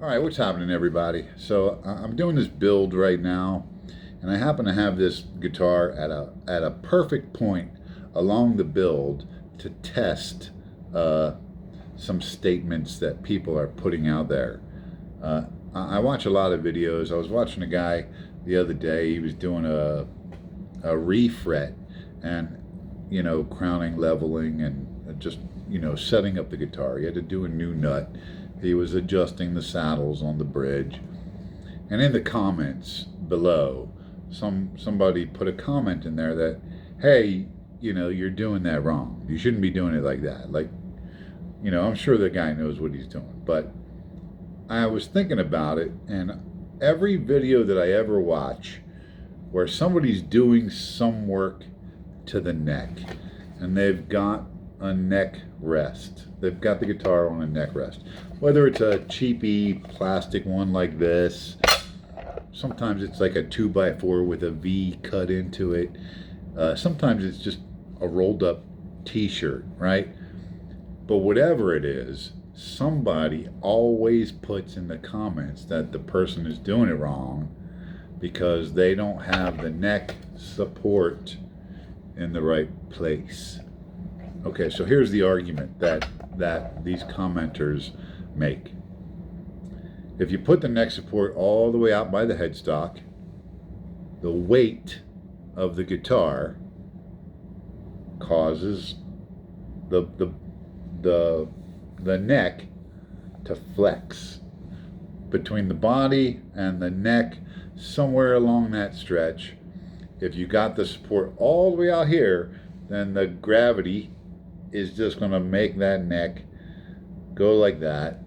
All right, what's happening, everybody? So I'm doing this build right now, and I happen to have this guitar at a perfect point along the build to test some statements that people are putting out there. I watch a lot of videos. I was watching a guy the other day. He was doing a refret and crowning, leveling, and just setting up the guitar. He had to do a new nut. He was adjusting the saddles on the bridge. And in the comments below, somebody put a comment in there that, hey, you're doing that wrong. You shouldn't be doing it like that. Like, I'm sure the guy knows what he's doing. But I was thinking about it, and every video that I ever watch where somebody's doing some work to the neck, and they've got a neck rest. They've got the guitar on a neck rest. Whether it's a cheapy plastic one like this, sometimes it's like a 2x4 with a V cut into it. Sometimes it's just a rolled up t-shirt, right? But whatever it is, somebody always puts in the comments that the person is doing it wrong because they don't have the neck support in the right place. Okay, so here's the argument that these commenters make. If you put the neck support all the way out by the headstock, the weight of the guitar causes the neck to flex between the body and the neck, somewhere along that stretch. If you got the support all the way out here, then the gravity is just going to make that neck go like that.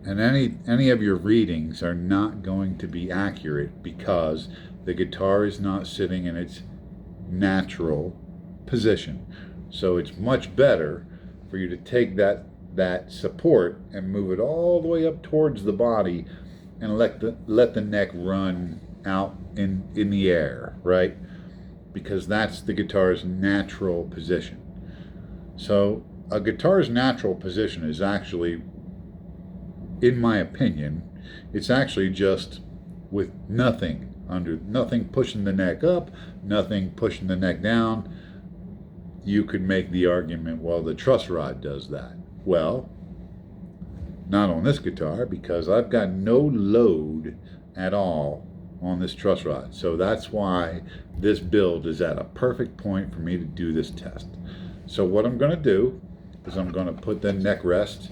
And any of your readings are not going to be accurate because the guitar is not sitting in its natural position. So it's much better for you to take that support and move it all the way up towards the body and let the neck run out in the air, right? Because that's the guitar's natural position. So a guitar's natural position is actually, in my opinion, it's actually just with nothing pushing the neck up, nothing pushing the neck down. You could make the argument, well, the truss rod does that. Well, not on this guitar, because I've got no load at all on this truss rod. So that's why this build is at a perfect point for me to do this test. So what I'm going to do is I'm going to put the neck rest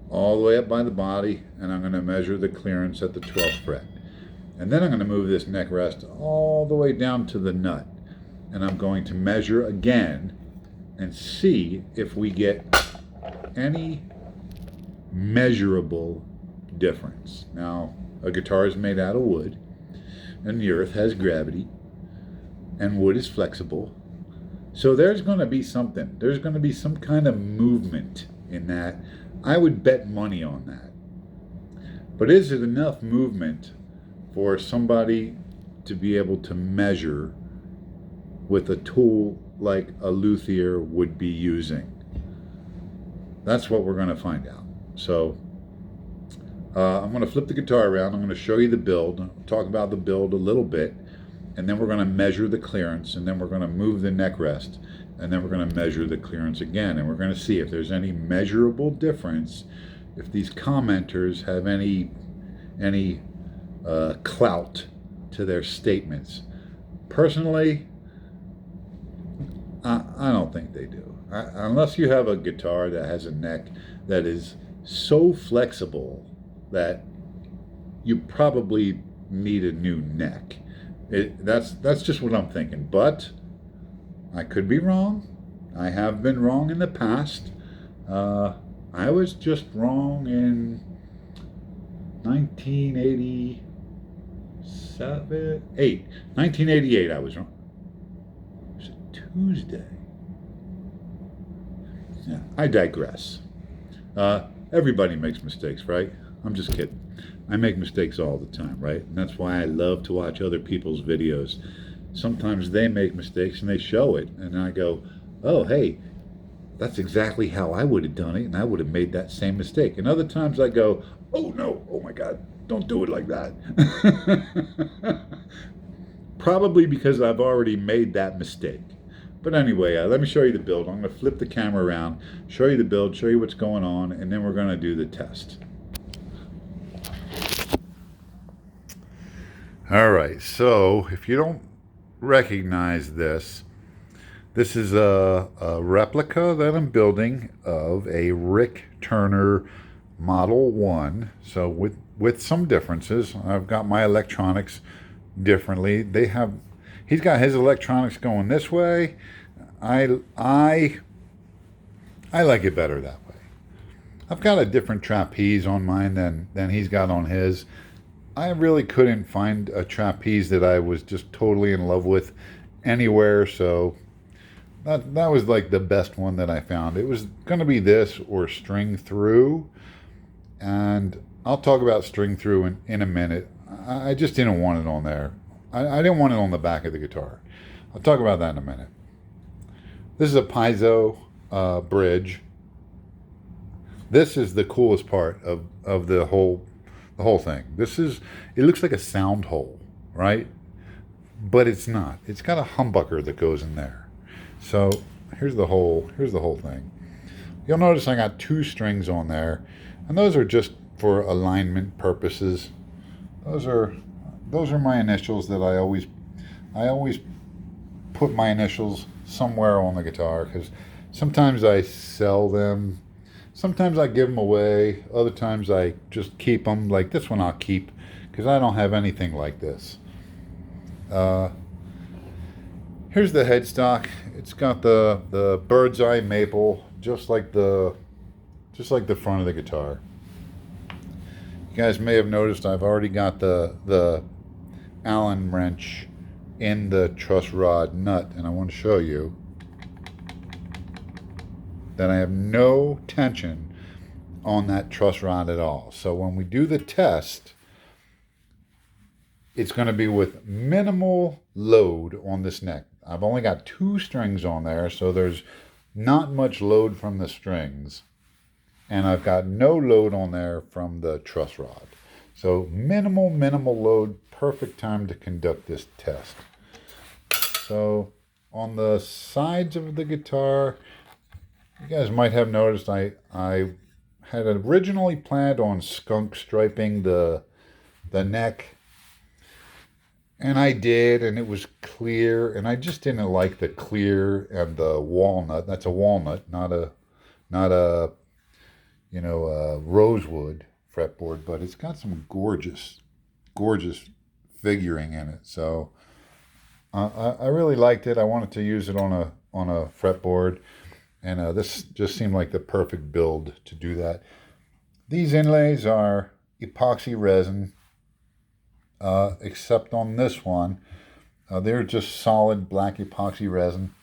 all the way up by the body, and I'm going to measure the clearance at the 12th fret. And then I'm going to move this neck rest all the way down to the nut. And I'm going to measure again and see if we get any measurable difference. Now, a guitar is made out of wood, and the earth has gravity, and wood is flexible. So there's going to be something. There's going to be some kind of movement in that. I would bet money on that. But is it enough movement for somebody to be able to measure with a tool like a luthier would be using? That's what we're going to find out. So I'm going to flip the guitar around. I'm going to show you the build, talk about the build a little bit, and then we're going to measure the clearance, and then we're going to move the neck rest, and then we're going to measure the clearance again, and we're going to see if there's any measurable difference, if these commenters have any clout to their statements. Personally, I don't think they do. Unless you have a guitar that has a neck that is so flexible that you probably need a new neck. That's just what I'm thinking. But I could be wrong. I have been wrong in the past. I was just wrong in 1988, I was wrong. It was a Tuesday. Yeah, I digress. Everybody makes mistakes, right? I'm just kidding. I make mistakes all the time, right? And that's why I love to watch other people's videos. Sometimes they make mistakes and they show it. And I go, oh, hey, that's exactly how I would have done it, and I would have made that same mistake. And other times I go, oh no, oh my God, don't do it like that. Probably because I've already made that mistake. But anyway, let me show you the build. I'm going to flip the camera around, show you the build, show you what's going on, and then we're going to do the test. All right, so if you don't recognize this, this is a replica that I'm building of a Rick Turner Model 1. So with some differences. I've got my electronics differently. He's got his electronics going this way. I like it better that way. I've got a different trapeze on mine than he's got on his. I really couldn't find a trapeze that I was just totally in love with anywhere, so that was like the best one that I found. It was going to be this or string through, and I'll talk about string through in a minute. I just didn't want it on there. I didn't want it on the back of the guitar. I'll talk about that in a minute. This is a piezo bridge. This is the coolest part of the whole thing. It looks like a sound hole, right? But it's not. It's got a humbucker that goes in there. So here's the whole thing. You'll notice I got 2 strings on there, and those are just for alignment purposes. Those are my initials that I always put my initials somewhere on the guitar, because sometimes I sell them, sometimes I give them away, other times I just keep them. Like this one I'll keep because I don't have anything like this. Here's the headstock. It's got the bird's eye maple, just like the front of the guitar. You guys may have noticed I've already got the Allen wrench in the truss rod nut, and I want to show you that I have no tension on that truss rod at all. So when we do the test, it's going to be with minimal load on this neck. I've only got 2 strings on there, so there's not much load from the strings. And I've got no load on there from the truss rod. So minimal load, perfect time to conduct this test. So on the sides of the guitar, you guys might have noticed I had originally planned on skunk striping the neck. And I did, and it was clear, and I just didn't like the clear and the walnut. That's a walnut, not a rosewood fretboard, but it's got some gorgeous figuring in it. So I really liked it. I wanted to use it on a fretboard, and this just seemed like the perfect build to do that. These inlays are epoxy resin. Except on this one, they're just solid black epoxy resin.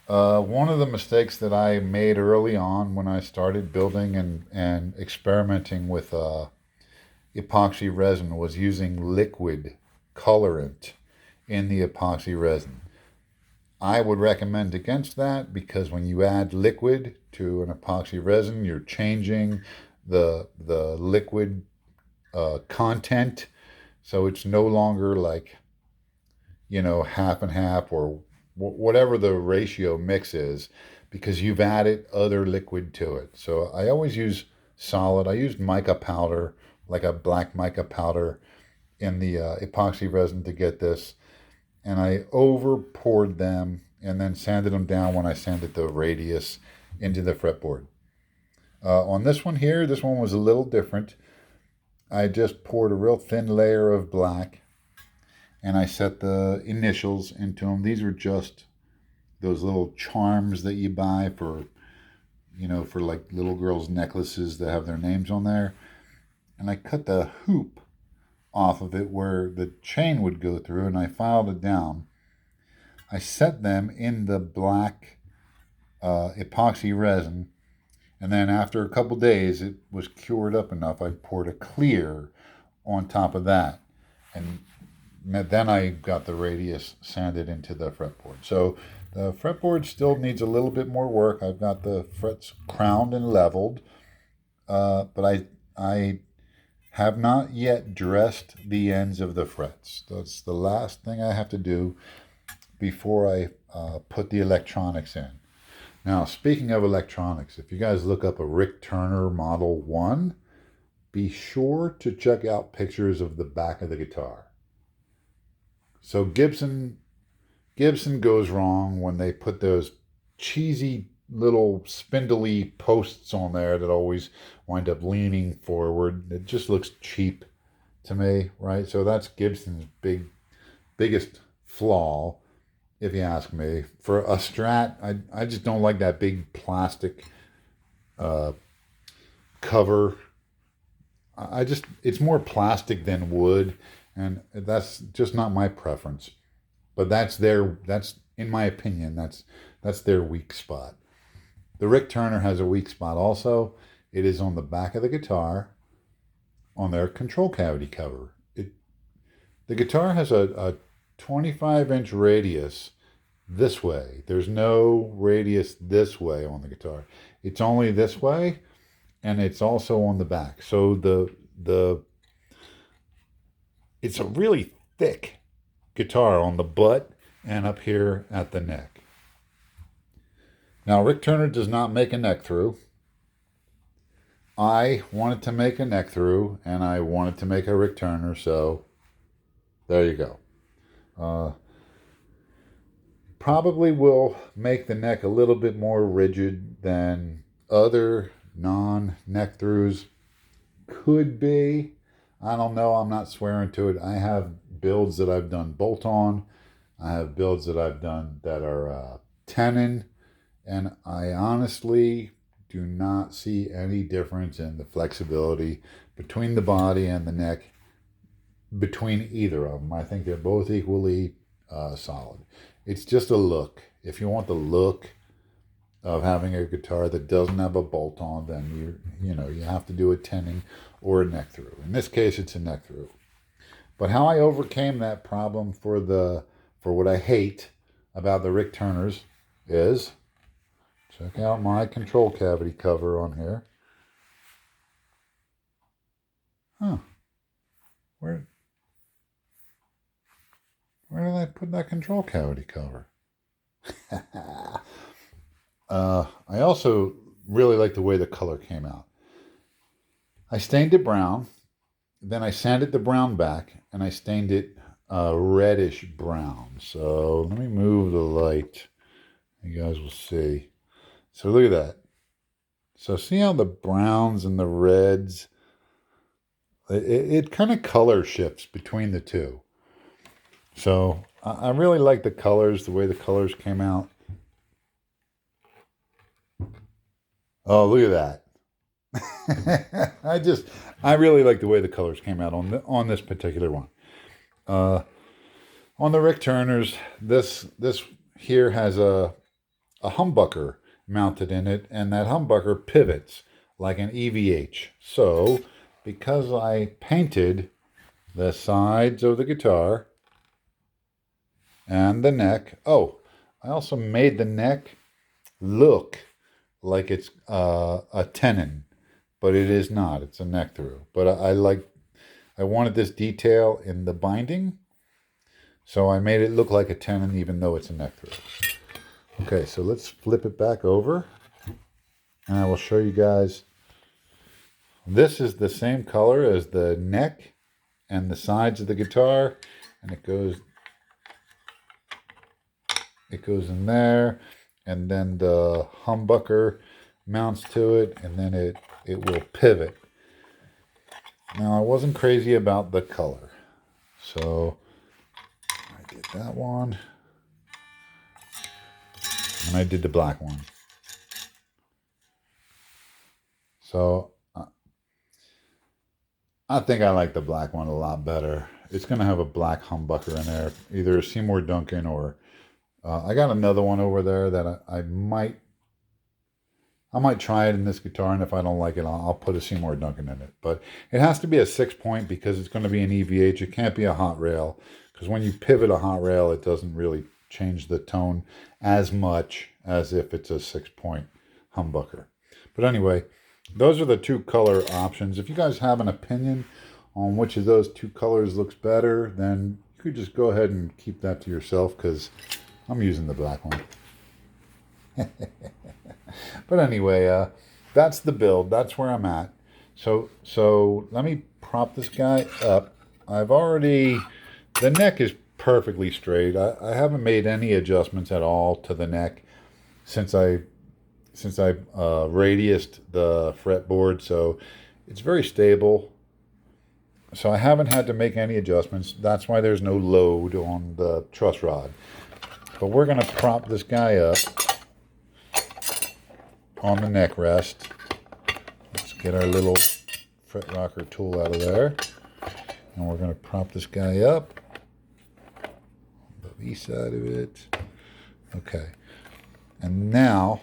One of the mistakes that I made early on when I started building and experimenting with epoxy resin was using liquid colorant in the epoxy resin. I would recommend against that, because when you add liquid to an epoxy resin, you're changing the liquid content. So it's no longer like, half and half or whatever the ratio mix is, because you've added other liquid to it. So I always use solid. I used mica powder, like a black mica powder in the epoxy resin to get this. And I over poured them and then sanded them down when I sanded the radius into the fretboard. On this one here, this one was a little different. I just poured a real thin layer of black, and I set the initials into them. These are just those little charms that you buy for like little girls' necklaces that have their names on there. And I cut the hoop off of it where the chain would go through, and I filed it down. I set them in the black epoxy resin. And then after a couple days, it was cured up enough. I poured a clear on top of that. And then I got the radius sanded into the fretboard. So The fretboard still needs a little bit more work. I've got the frets crowned and leveled, but I have not yet dressed the ends of the frets. That's the last thing I have to do before I put the electronics in. Now, speaking of electronics, if you guys look up a Rick Turner Model 1, be sure to check out pictures of the back of the guitar. So Gibson goes wrong when they put those cheesy little spindly posts on there that always wind up leaning forward. It just looks cheap to me, right? So that's Gibson's biggest flaw, if you ask me. For a Strat, I just don't like that big plastic cover. It's more plastic than wood, and that's just not my preference. But that's in my opinion, that's their weak spot. The Rick Turner has a weak spot also. It is on the back of the guitar, on their control cavity cover. The guitar has a 25-inch radius this way. There's no radius this way on the guitar. It's only this way, and it's also on the back. So it's a really thick guitar on the butt and up here at the neck. Now, Rick Turner does not make a neck through. I wanted to make a neck through, and I wanted to make a Rick Turner, so there you go. Probably will make the neck a little bit more rigid than other non-neck throughs could be. I don't know. I'm not swearing to it. I have builds that I've done bolt-on. I have builds that I've done that are tenon. And I honestly do not see any difference in the flexibility between the body and the neck between either of them. I think they're both equally solid. It's just a look. If you want the look of having a guitar that doesn't have a bolt on, then you have to do a tenon or a neck through. In this case, it's a neck through. But how I overcame that problem for what I hate about the Rick Turners is, check out my control cavity cover on here. Where did I put that control cavity cover? I also really like the way the color came out. I stained it brown, then I sanded the brown back, and I stained it reddish brown. So let me move the light. You guys will see. So look at that. So see how the browns and the reds, it kind of color shifts between the two. So I really like the colors, the way the colors came out. Oh, look at that. I really like the way the colors came out on this particular one. On the Rick Turners, this here has a humbucker mounted in it, and that humbucker pivots like an EVH. So, because I painted the sides of the guitar and the neck, I also made the neck look like it's a tenon, but it is not. It's a neck through. But I wanted this detail in the binding, so I made it look like a tenon even though it's a neck through. Okay, so let's flip it back over, and I will show you guys. This is the same color as the neck and the sides of the guitar, and it goes in there, and then the humbucker mounts to it, and then it will pivot. Now, I wasn't crazy about the color, so I did that one. And I did the black one. So I think I like the black one a lot better. It's going to have a black humbucker in there, either a Seymour Duncan or I got another one over there that I might try it in this guitar, and if I don't like it, I'll put a Seymour Duncan in it. But it has to be a 6-point because it's going to be an EVH. It can't be a hot rail, because when you pivot a hot rail, it doesn't really change the tone as much as if it's a 6-point humbucker. But anyway, those are the two color options. If you guys have an opinion on which of those two colors looks better, then you could just go ahead and keep that to yourself, because I'm using the black one. But anyway, that's the build. That's where I'm at. So let me prop this guy up. The neck is perfectly straight. I haven't made any adjustments at all to the neck since I radiused the fretboard, so it's very stable. So I haven't had to make any adjustments. That's why there's no load on the truss rod. But we're going to prop this guy up on the neck rest. Let's get our little fret rocker tool out of there. And we're going to prop this guy up. The east side of it. Okay. And now,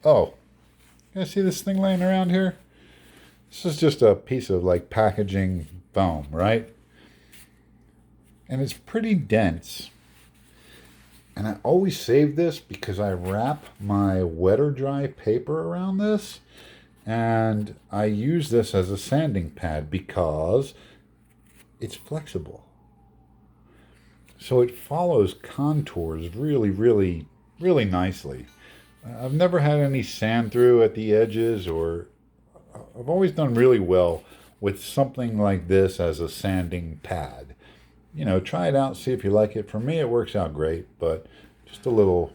oh, you guys see this thing laying around here? This is just a piece of like packaging foam, right? And it's pretty dense. And I always save this because I wrap my wet or dry paper around this. And I use this as a sanding pad because it's flexible. So it follows contours really, really, really nicely. I've never had any sand through at the edges, or I've always done really well with something like this as a sanding pad. You know, try it out, see if you like it. For me, it works out great, but just a little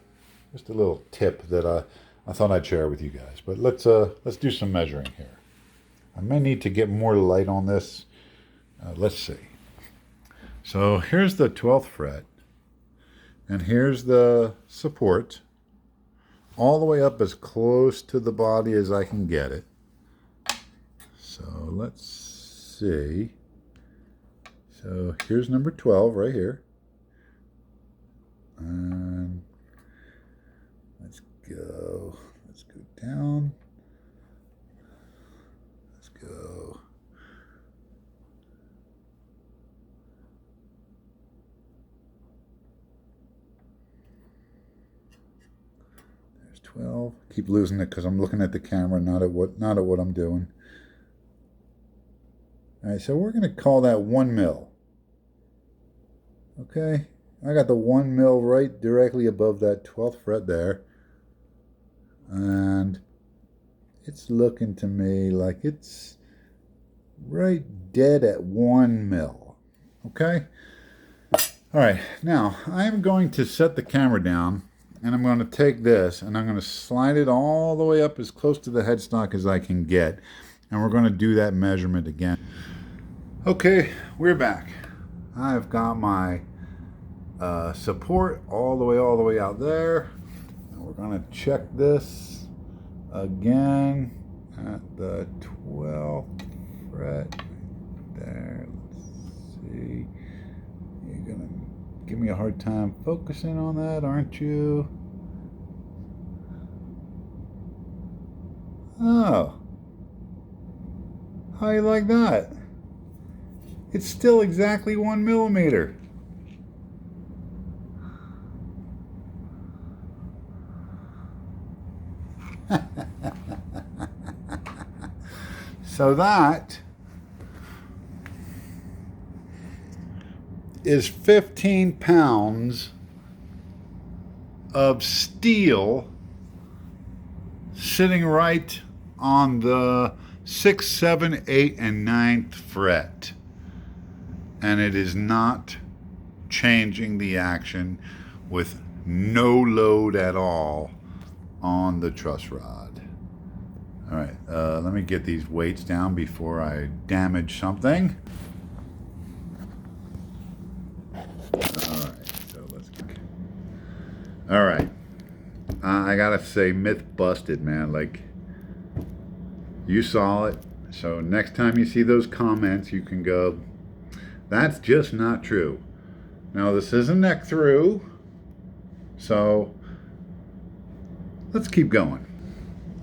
tip that I thought I'd share with you guys. But let's do some measuring here. I may need to get more light on this. Let's see. So here's the 12th fret, and here's the support, all the way up as close to the body as I can get it. So let's see. So here's number 12 right here. And let's go down. Let's go. There's 12. Keep losing it because I'm looking at the camera, not at what I'm doing. All right, so we're going to call that 1 mil. Okay, I got the 1 mil right directly above that 12th fret there. And it's looking to me like it's right dead at 1 mil. Okay? All right, now I'm going to set the camera down, and I'm going to take this and I'm going to slide it all the way up as close to the headstock as I can get. And we're going to do that measurement again. Okay, we're back. I've got my support all the way out there. And we're going to check this again at the 12th fret there. Let's see. You're going to give me a hard time focusing on that, aren't you? Oh. How you like that? It's still exactly 1 millimeter. So that is 15 pounds of steel sitting right on the 6th, 7th, 8th, and 9th fret. And it is not changing the action with no load at all on the truss rod. All right, let me get these weights down before I damage something. All right, I gotta say, myth busted, man. Like, you saw it, so next time you see those comments, you can go, that's just not true. Now, this is a neck through, so let's keep going.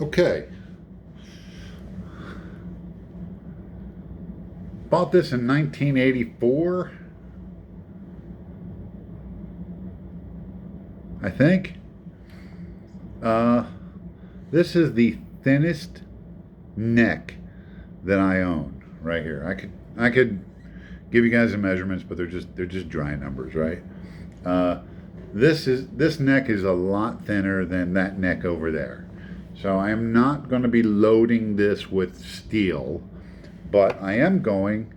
Okay. Bought this in 1984. I think. This is the thinnest neck that I own right here. I could give you guys the measurements, but they're just dry numbers, right? This neck is a lot thinner than that neck over there. So I am not going to be loading this with steel, but I am going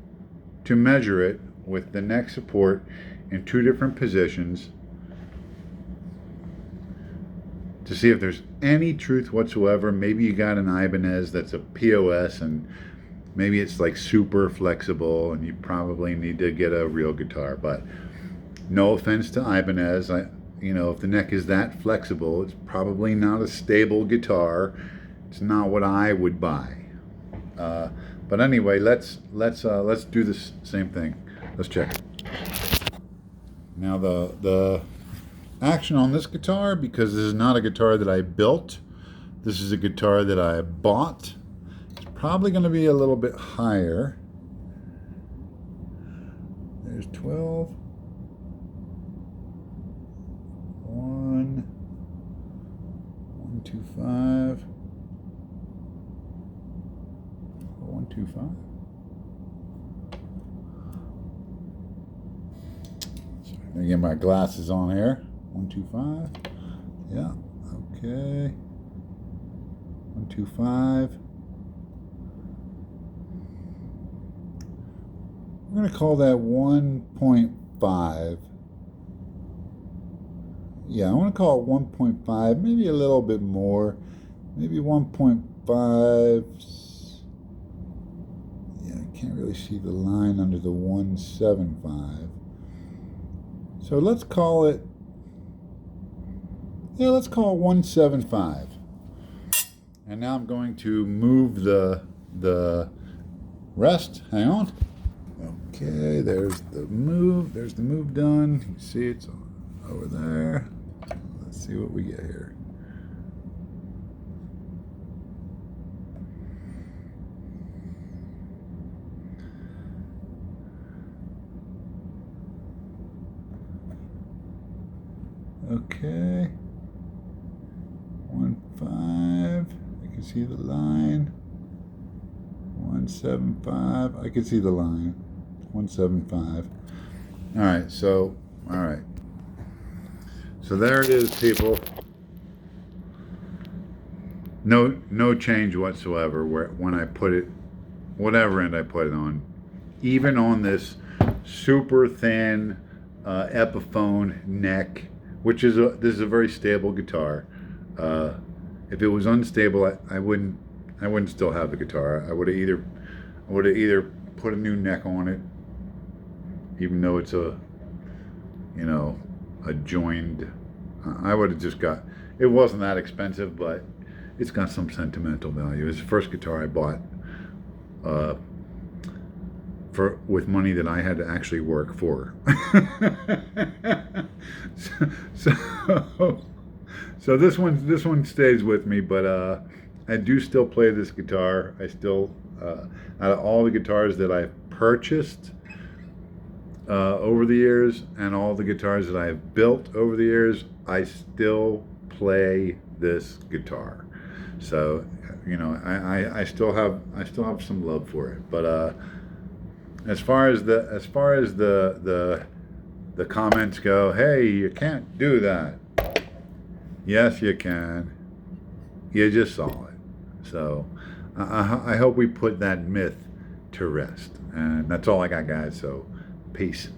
to measure it with the neck support in two different positions to see if there's any truth whatsoever. Maybe you got an Ibanez that's a POS and maybe it's like super flexible and you probably need to get a real guitar. But no offense to Ibanez, if the neck is that flexible, it's probably not a stable guitar. It's not what I would buy. But anyway, let's do this same thing. Let's check it. Now the action on this guitar, because this is not a guitar that I built, this is a guitar that I bought. It's probably going to be a little bit higher. There's 12. 125. 125. So I'm gonna get my glasses on here. 125. Yeah. Okay. 125. We're gonna call that 1.5. Yeah, I want to call it 1.5, maybe a little bit more, maybe 1.5. Yeah, I can't really see the line under the 175. So let's call it 175. And now I'm going to move the rest. Hang on. Okay, there's the move done. You can see it's over there. Let's see what we get here. Okay. 1.5. I can see the line. 1.75. I can see the line. 1.75. All right. So there it is, people. No change whatsoever when I put it, whatever end I put it on. Even on this super thin Epiphone neck, which is this is a very stable guitar. If it was unstable, I wouldn't still have the guitar. I would have either put a new neck on it, even though it's a joined. I would have just got. It wasn't that expensive, but it's got some sentimental value. It's the first guitar I bought with money that I had to actually work for. so this one stays with me, but I do still play this guitar. I still out of all the guitars that I've purchased over the years and all the guitars that I've built over the years, I still play this guitar. So I still have some love for it. But as far as the comments go, hey, you can't do that. Yes, you can. You just saw it. So I hope we put that myth to rest. And that's all I got, guys. So peace.